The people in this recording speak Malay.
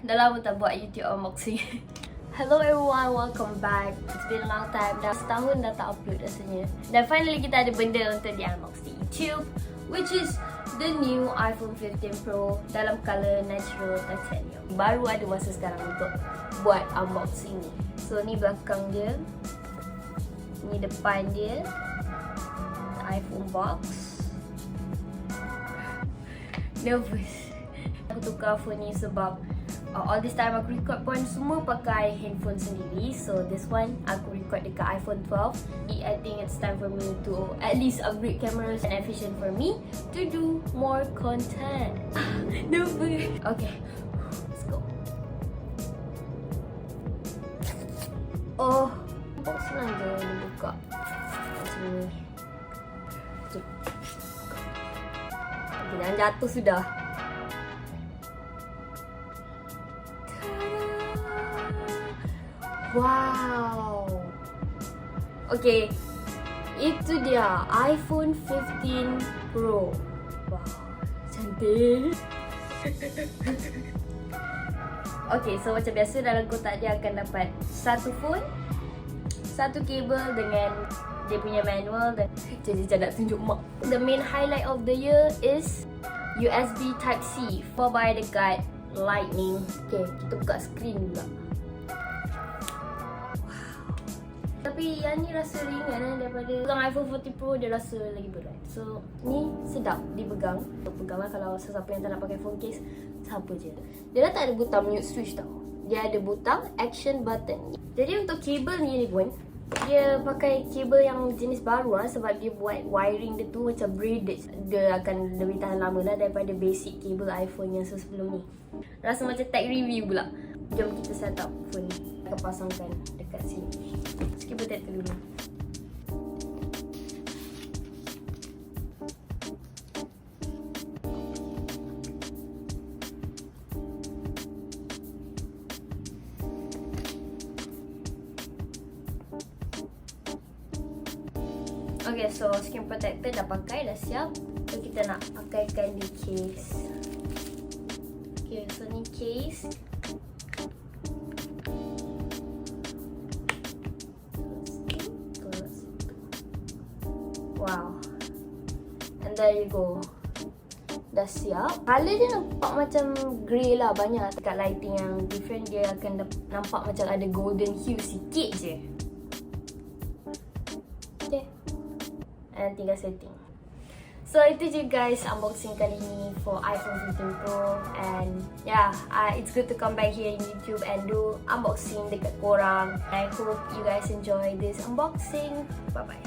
Dah lama tak buat YouTube unboxing. Hello everyone, welcome back. It's been a long time. Dah setahun dah tak upload rasanya. Dan finally kita ada benda untuk di unbox di YouTube, which is the new iPhone 15 Pro dalam color natural titanium. Baru ada masa sekarang untuk buat unboxing ni. So ni belakang dia, ni depan dia, iPhone box. Nervous. Aku tukar phone ni sebab all this time aku record pun semua pakai handphone sendiri. So this one aku record dekat iPhone 12. I think it's time for me to at least upgrade cameras and efficient for me to do more content. Nervous. Okay, let's go. Oh, box senang je dia buka. Macam ni. Jangan jatuh sudah. Wow. Okay, itu dia iPhone 15 Pro. Wow, cantik. Okay, so macam biasa dalam kotak dia akan dapat satu phone, satu kabel dengan dia punya manual dan jadi nak tunjuk mak. The main highlight of the year is USB Type-C followed by dekat Lightning. Okay, kita buka screen pula. Tapi yang ni rasa ringan daripada pegang iPhone 14 Pro, dia rasa lagi berat. So ni sedap dipegang. Pegang lah kalau sesiapa yang tak nak pakai phone case, siapa je. Dia dah tak ada butang mute switch tau. Dia ada butang action button. Jadi untuk kabel ni pun dia pakai kabel yang jenis baru lah, sebab dia buat wiring dia tu macam braided. Dia akan lebih tahan lama lah daripada basic kabel iPhone yang sebelum ni. Rasa macam tech review pula. Jom kita set up phone ni. Kita pasangkan dekat sini. Skip protector dulu. Okay, so screen protector dah pakai, dah siap. So kita nak pakaikan di case. Okay, so ni case. Wow. And there you go. Dah siap. Color dia nampak macam grey lah, banyak. Dekat lighting yang different dia akan nampak macam ada golden hue sikit je. Okay. And tinggal setting. So itu je guys unboxing kali ni for iPhone 15 Pro. And yeah, it's good to come back here in YouTube and do unboxing dekat korang. I hope you guys enjoy this unboxing. Bye bye.